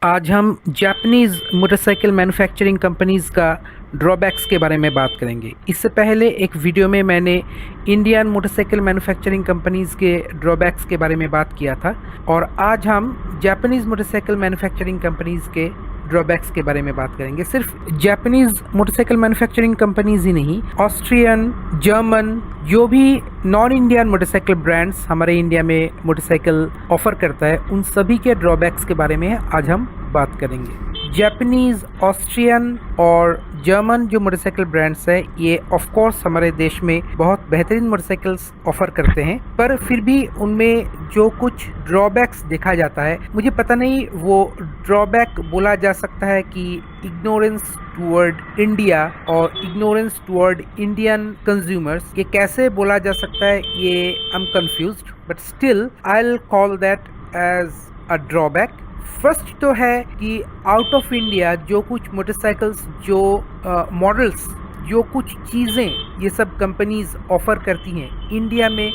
आज हम Japanese motorcycle manufacturing companies का ड्रॉबैक्स के बारे में बात करेंगे। इससे पहले एक वीडियो में मैंने इंडियन मोटरसाइकिल मैन्युफैक्चरिंग कंपनीज़ के ड्रॉबैक्स के बारे में बात किया था और आज हम जापानीज़ मोटरसाइकिल मैन्युफैक्चरिंग कंपनीज़ के ड्रॉबैक्स के बारे में बात करेंगे। सिर्फ जापानीज़ मोटरसाइकिल मैन्युफैक्चरिंग कंपनीज़ ही नहीं, ऑस्ट्रियन, जर्मन, जो भी नॉन इंडियन मोटरसाइकिल ब्रांड्स हमारे इंडिया में मोटरसाइकिल ऑफर करता है, उन सभी के ड्रॉबैक्स के बारे में आज हम बात करेंगे। जापानीज़, ऑस्ट्रियन और जर्मन जो मोटरसाइकिल ब्रांड्स है, ये ऑफ कोर्स हमारे देश में बहुत बेहतरीन मोटरसाइकिल्स ऑफर करते हैं, पर फिर भी उनमें जो कुछ ड्रॉबैक्स देखा जाता है, मुझे पता नहीं वो ड्रॉबैक बोला जा सकता है कि इग्नोरेंस टुवर्ड इंडिया और इग्नोरेंस टुवर्ड इंडियन कंज्यूमर्स, ये कैसे बोला जा सकता है, ये I am confused, but still I will call that as a drawback. First तो है कि आउट ऑफ इंडिया जो कुछ मोटरसाइकिल्स, जो मॉडल्स, जो कुछ चीज़ें ये सब कंपनीज ऑफर करती हैं, इंडिया में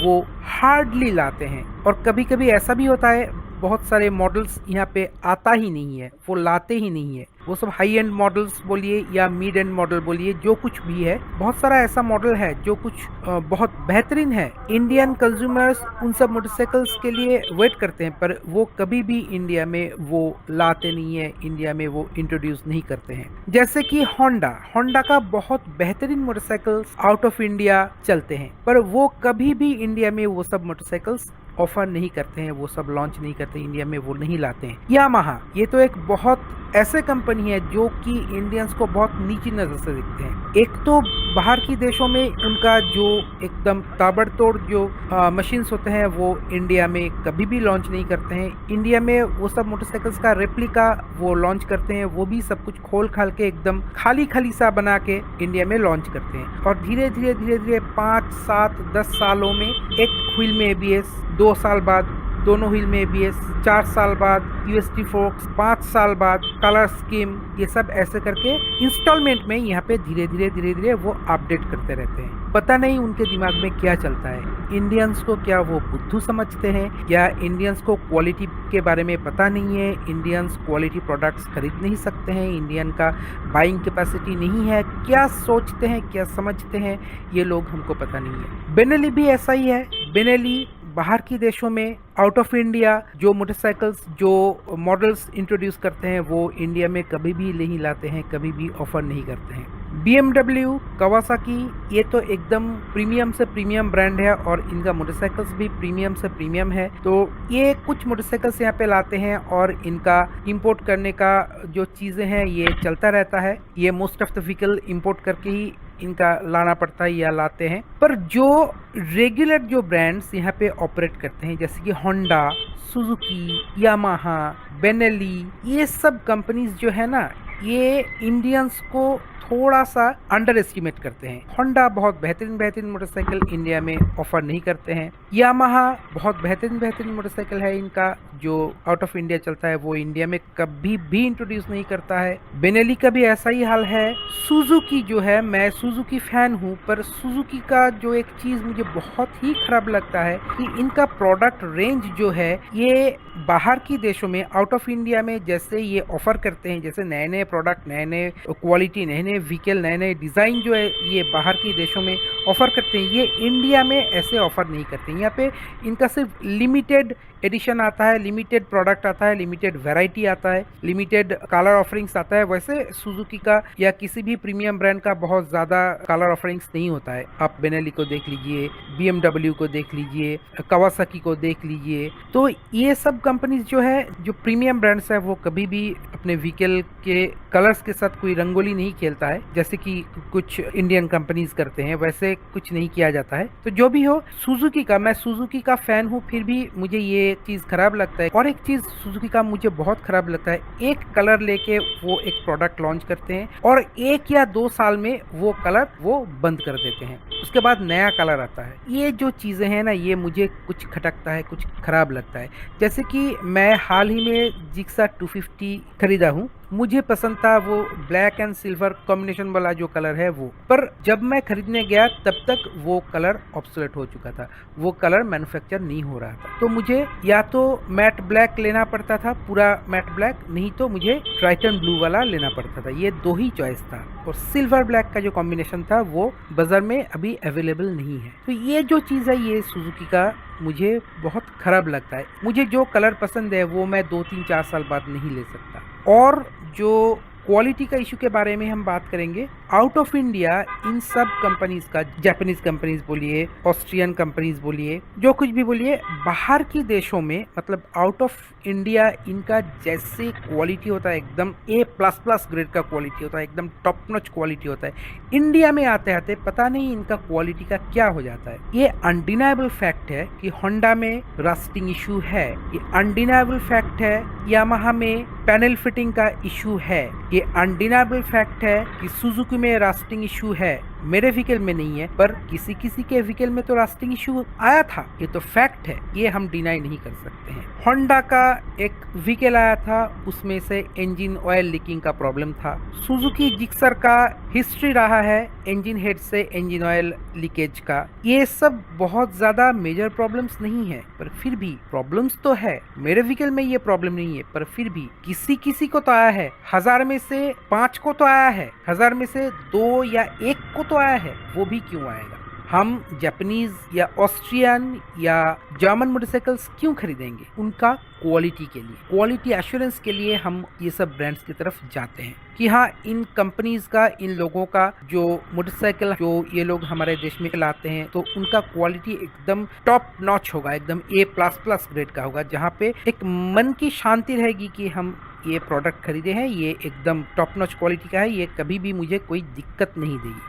वो हार्डली लाते हैं। और कभी कभी ऐसा भी होता है, बहुत सारे मॉडल्स यहाँ पे आता ही नहीं है, वो लाते ही नहीं है। वो सब हाई एंड मॉडल्स बोलिए या मिड एंड मॉडल बोलिए, जो कुछ भी है, बहुत सारा ऐसा मॉडल है जो कुछ बहुत बेहतरीन है। इंडियन कंज्यूमर्स उन सब मोटरसाइकिल्स के लिए वेट करते हैं, पर वो कभी भी इंडिया में वो लाते नहीं है, इंडिया में वो इंट्रोड्यूस नहीं करते हैं। जैसे कि होंडा का बहुत बेहतरीन मोटरसाइकिल्स आउट ऑफ इंडिया चलते हैं, पर वो कभी भी इंडिया में वो सब मोटरसाइकिल्स ऑफर नहीं करते हैं, वो सब लॉन्च नहीं करते, इंडिया में वो नहीं लाते हैं। यामाहा, ये तो एक बहुत ऐसे कंपनी है जो कि इंडियंस को बहुत नीची नज़र से देखते हैं। एक तो बाहर की देशों में उनका जो एकदम ताबड़तोड़ जो मशीन्स होते हैं, वो इंडिया में कभी भी लॉन्च नहीं करते हैं। इंडिया में वो सब मोटरसाइकिल्स का रेप्लिका वो लॉन्च करते हैं, वो भी सब कुछ खोल खाल के एकदम खाली खाली सा बना के इंडिया में लॉन्च करते हैं। और धीरे धीरे 5, 7, 10 सालों में एक व्हील में ABS, 2 साल बाद दोनों व्हील में ABS, 4 साल बाद UST फोर्क्स, 5 साल बाद कलर स्कीम, ये सब ऐसे करके इंस्टॉलमेंट में यहाँ पे धीरे धीरे वो अपडेट करते रहते हैं। पता नहीं उनके दिमाग में क्या चलता है। इंडियंस को क्या वो बुद्धू समझते हैं, या इंडियंस को क्वालिटी के बारे में पता नहीं है, इंडियंस क्वालिटी प्रोडक्ट्स खरीद नहीं सकते हैं, इंडियन का बाइंग कैपेसिटी नहीं है, क्या सोचते हैं, क्या समझते हैं, ये लोग हमको पता नहीं है। बेनेली भी ऐसा ही है। बेनेली बाहर की देशों में, आउट ऑफ इंडिया जो मोटरसाइकिल्स, जो मॉडल्स इंट्रोड्यूस करते हैं, वो इंडिया में कभी भी नहीं लाते हैं, कभी भी ऑफर नहीं करते हैं। BMW, कावासाकी, ये तो एकदम प्रीमियम से प्रीमियम ब्रांड है और इनका मोटरसाइकिल्स भी प्रीमियम से प्रीमियम है। तो ये कुछ मोटरसाइकिल्स यहाँ पे लाते हैं और इनका इंपोर्ट करने का जो चीज़ें हैं, ये चलता रहता है। ये most of the vehicle import करके ही इनका लाना पड़ता है या लाते हैं। पर जो रेगुलर जो ब्रांड्स यहाँ पे ऑपरेट करते हैं, जैसे कि होंडा, सुजुकी, यामाहा, बेनेली, ये सब कंपनीज जो है ना, ये इंडियंस को थोड़ा सा अंडर एस्टिमेट करते हैं। होंडा बहुत बेहतरीन मोटरसाइकिल इंडिया में ऑफर नहीं करते हैं। यामाहा बहुत बेहतरीन मोटरसाइकिल है इनका, जो आउट ऑफ इंडिया चलता है, वो इंडिया में कभी भी इंट्रोड्यूस नहीं करता है। बेनेली का भी ऐसा ही हाल है। सुजुकी जो है, मैं सुजुकी फैन हूँ, पर सुजुकी का जो एक चीज़ मुझे बहुत ही खराब लगता है कि इनका प्रोडक्ट रेंज जो है, ये बाहर की देशों में, आउट ऑफ इंडिया में जैसे ये ऑफर करते हैं, जैसे नए नए प्रोडक्ट, नए नए क्वालिटी, नए नए व्हीकल, नए नए डिज़ाइन जो है, ये बाहर की देशों में ऑफर करते हैं, ये इंडिया में ऐसे ऑफर नहीं करते हैं। यहाँ पे इनका सिर्फ लिमिटेड एडिशन आता है, लिमिटेड प्रोडक्ट आता है, लिमिटेड वैरायटी आता है, लिमिटेड कलर ऑफरिंग्स आता है। वैसे सुजुकी का या किसी भी प्रीमियम ब्रांड का बहुत ज़्यादा कलर ऑफरिंग्स नहीं होता है। आप बेनेली को देख लीजिए, BMW को देख लीजिए, कावासाकी को देख लीजिए। तो ये सब कंपनीज जो है, जो प्रीमियम ब्रांड्स है, वो कभी भी अपने व्हीकल के कलर्स के साथ कोई रंगोली नहीं खेलता है, जैसे कि कुछ इंडियन कंपनीज करते हैं, वैसे कुछ नहीं किया जाता है। तो जो भी हो, सुजुकी का, मैं सुजुकी का फैन हूँ, फिर भी मुझे ये चीज़ खराब लगता है। और एक चीज़ सुजुकी का मुझे बहुत खराब लगता है, एक कलर लेके वो एक प्रोडक्ट लॉन्च करते हैं और 1 या 2 साल में वो कलर वो बंद कर देते हैं, उसके बाद नया कलर आता है। ये जो चीज़ें हैं ना, ये मुझे कुछ खटकता है, कुछ खराब लगता है। जैसे कि मैं हाल ही में जिक्सा 250 खरीदा हूँ, मुझे पसंद था वो ब्लैक एंड सिल्वर कॉम्बिनेशन वाला जो कलर है वो, पर जब मैं खरीदने गया तब तक वो कलर ऑब्सोलेट हो चुका था, वो कलर मैन्युफैक्चर नहीं हो रहा था। तो मुझे या तो मैट ब्लैक लेना पड़ता था, पूरा मैट ब्लैक, नहीं तो मुझे ट्राइटन ब्लू वाला लेना पड़ता था। ये दो ही चॉइस था, और सिल्वर ब्लैक का जो कॉम्बिनेशन था वो बाजार में अभी अवेलेबल नहीं है। तो ये जो चीज़ है ये सुजुकी का मुझे बहुत खराब लगता है। मुझे जो कलर पसंद है वो मैं 2-3-4 साल बाद नहीं ले सकता। और जो क्वालिटी का इशू के बारे में हम बात करेंगे, आउट ऑफ इंडिया इन सब कंपनीज का, जापानीज कंपनीज बोलिए, ऑस्ट्रियन कंपनीज बोलिए, जो कुछ भी बोलिए, बाहर की देशों में मतलब आउट ऑफ इंडिया इनका जैसे क्वालिटी होता है एकदम A++ ग्रेड का क्वालिटी होता है, एकदम टॉप नॉच क्वालिटी होता है। इंडिया में आते आते पता नहीं इनका क्वालिटी का क्या हो जाता है। ये अनडिनाइबल फैक्ट है कि होंडा में रस्टिंग इशू है, ये अनडिनाइबल फैक्ट है यामाहा में पैनल फिटिंग का इशू है, ये अनडिनाइबल फैक्ट है कि सुजुकी में रस्टिंग इशू है। मेरे व्हीकल में नहीं है, पर किसी किसी के व्हीकल में तो रस्टिंग इशू आया था, ये तो फैक्ट है, ये हम डिनाई नहीं कर सकते हैं। होंडा का एक व्हीकल आया था, उसमें से इंजन ऑयल लीकिंग का प्रॉब्लम था। सुजुकी जिक्सर का हिस्ट्री रहा है इंजन हेड से इंजन ऑयल लीकेज का। ये सब बहुत ज्यादा मेजर प्रॉब्लम्स नहीं है, पर फिर भी प्रॉब्लम्स तो है। मेरे व्हीकल में ये प्रॉब्लम नहीं है, पर फिर भी किसी किसी को तो आया है। 1000 में से 5 को तो आया है, 1000 में से 2 या 1 को तो आया है, वो भी क्यों आएगा? हम जापानीज या ऑस्ट्रियन या जर्मन मोटरसाइकिल्स क्यों खरीदेंगे? उनका क्वालिटी के लिए, क्वालिटी एश्योरेंस के लिए हम ये सब ब्रांड्स की तरफ जाते हैं कि हाँ, इन कंपनीज का, इन लोगों का जो मोटरसाइकिल जो ये लोग हमारे देश में लाते हैं, तो उनका क्वालिटी एकदम टॉप नॉच होगा, एकदम A++ ग्रेड का होगा, जहाँ पे एक मन की शांति रहेगी कि हम ये प्रोडक्ट खरीदे हैं, ये एकदम टॉप नॉच क्वालिटी का है, ये कभी भी मुझे कोई दिक्कत नहीं देगी।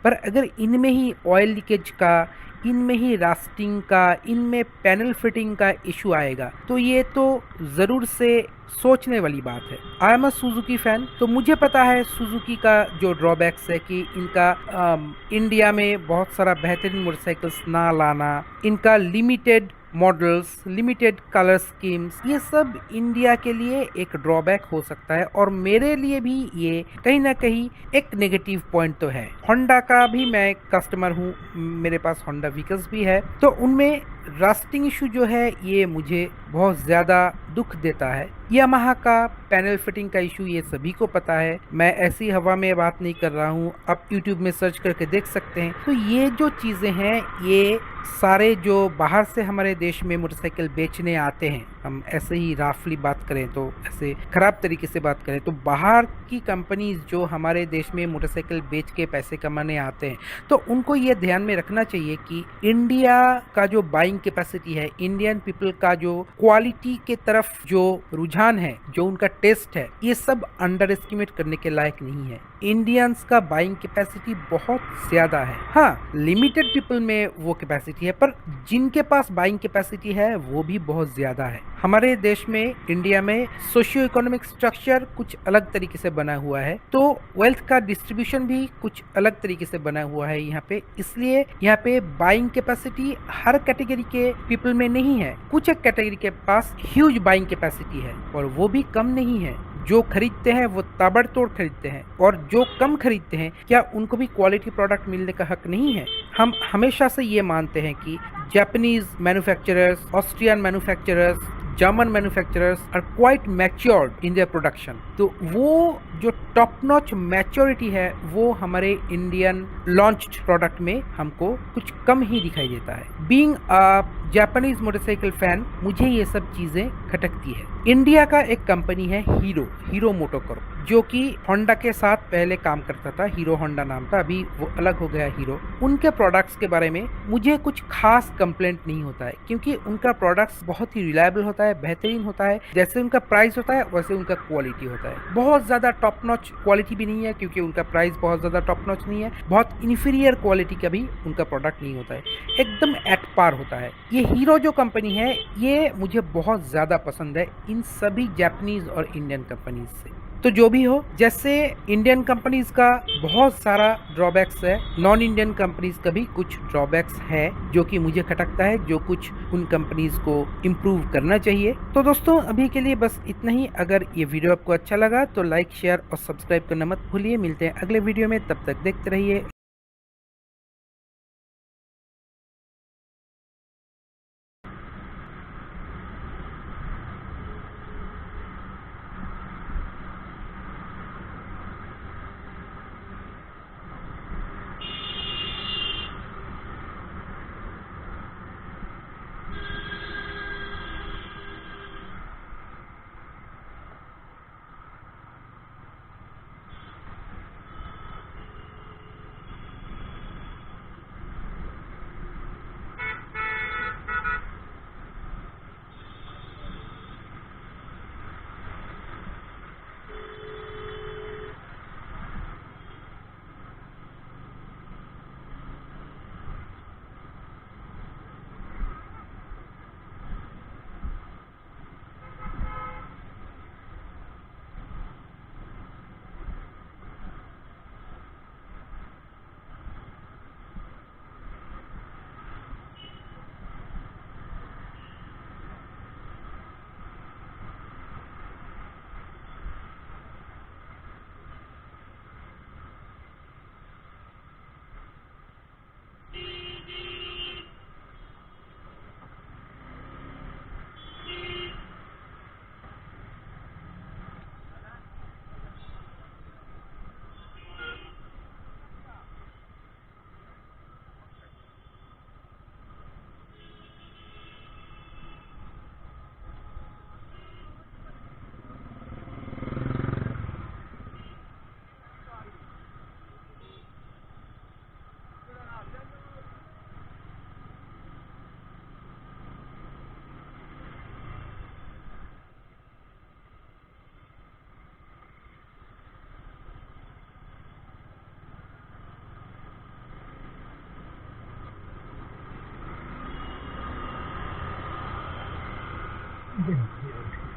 पर अगर इनमें ही ऑयल लीकेज का, इनमें ही रास्टिंग का, इनमें पैनल फिटिंग का इशू आएगा, तो ये तो ज़रूर से सोचने वाली बात है। I am a Suzuki fan, तो मुझे पता है सुजुकी का जो ड्रॉबैक्स है कि इनका इंडिया में बहुत सारा बेहतरीन मोटरसाइकिल्स ना लाना, इनका limited models, limited colour schemes, ये सब इंडिया के लिए एक ड्रॉबैक हो सकता है, और मेरे लिए भी ये कहीं ना कहीं एक नेगेटिव पॉइंट तो है। होंडा का भी मैं कस्टमर हूँ, मेरे पास होंडा व्हीकल्स भी है, तो उनमें रस्टिंग इशू जो है ये मुझे बहुत ज़्यादा दुख देता है। यामाहा का पैनल फिटिंग का इशू ये सभी को पता है, मैं ऐसी हवा में बात नहीं कर रहा हूँ, आप यूट्यूब में सर्च करके देख सकते हैं। तो ये जो चीज़ें हैं, ये सारे जो बाहर से हमारे देश में मोटरसाइकिल बेचने आते हैं, हम ऐसे ही राफली बात करें तो, ऐसे खराब तरीके से बात करें तो, बाहर की कंपनीज जो हमारे देश में मोटरसाइकिल बेच के पैसे कमाने आते हैं, तो उनको ये ध्यान में रखना चाहिए कि इंडिया का जो बाइंग कैपेसिटी है, इंडियन पीपल का जो क्वालिटी के तरफ जो रुझान है, जो उनका टेस्ट है, ये सब अंडर एस्टिमेट करने के लायक नहीं है। इंडियंस का बाइंग कैपेसिटी बहुत ज्यादा है। हाँ, लिमिटेड पीपल में वो कैपेसिटी है, पर जिनके पास बाइंग कैपेसिटी है वो भी बहुत ज्यादा है। हमारे देश में, इंडिया में सोशियो इकोनॉमिक स्ट्रक्चर कुछ अलग तरीके से बना हुआ है, तो वेल्थ का डिस्ट्रीब्यूशन भी कुछ अलग तरीके से बना हुआ है यहाँ पे, इसलिए यहाँ पे बाइंग कैपेसिटी हर कैटेगरी के पीपल में नहीं है। कुछ एक कैटेगरी के पास ह्यूज बाइंग कैपेसिटी है, और वो भी कम नहीं है। जो खरीदते हैं वो ताबड़तोड़ खरीदते हैं, और जो कम खरीदते हैं, क्या उनको भी क्वालिटी प्रोडक्ट मिलने का हक नहीं है? हम हमेशा से ये मानते हैं कि Japanese manufacturers, Austrian manufacturers, German manufacturers are quite matured in their production. तो वो जो टॉप नॉच मैच्योरिटी है वो हमारे इंडियन लॉन्च्ड प्रोडक्ट में हमको कुछ कम ही दिखाई देता है। Being a Japanese motorcycle fan, मुझे ये सब चीजें खटकती है। इंडिया का एक कंपनी है हीरो मोटोकॉर्प, जो कि होंडा के साथ पहले काम करता था, हीरो होंडा नाम था, अभी वो अलग हो गया हीरो। उनके प्रोडक्ट्स के बारे में मुझे कुछ खास कंप्लेंट नहीं होता है, क्योंकि उनका प्रोडक्ट्स बहुत ही रिलायबल होता है, बेहतरीन होता है। जैसे उनका प्राइस होता है वैसे उनका क्वालिटी होता है। बहुत ज्यादा टॉप नॉच क्वालिटी भी नहीं है, क्योंकि उनका प्राइस बहुत ज्यादा टॉप नॉच नहीं है। बहुत इन्फीरियर क्वालिटी का भी उनका प्रोडक्ट नहीं होता है, एकदम एट पार होता है। ये हीरो जो कंपनी है, ये मुझे बहुत ज्यादा पसंद है इन सभी जापानीज और इंडियन कंपनीज से। तो जो भी हो, जैसे इंडियन कंपनीज का बहुत सारा ड्रॉबैक्स है, नॉन इंडियन कंपनीज का भी कुछ ड्रॉबैक्स है जो कि मुझे खटकता है, जो कुछ उन कंपनीज को इम्प्रूव करना चाहिए। तो दोस्तों अभी के लिए बस इतना ही। अगर ये वीडियो आपको अच्छा लगा तो लाइक, शेयर और सब्सक्राइब करना मत भूलिए। मिलते हैं अगले वीडियो में, तब तक देखते रहिए। Thank you.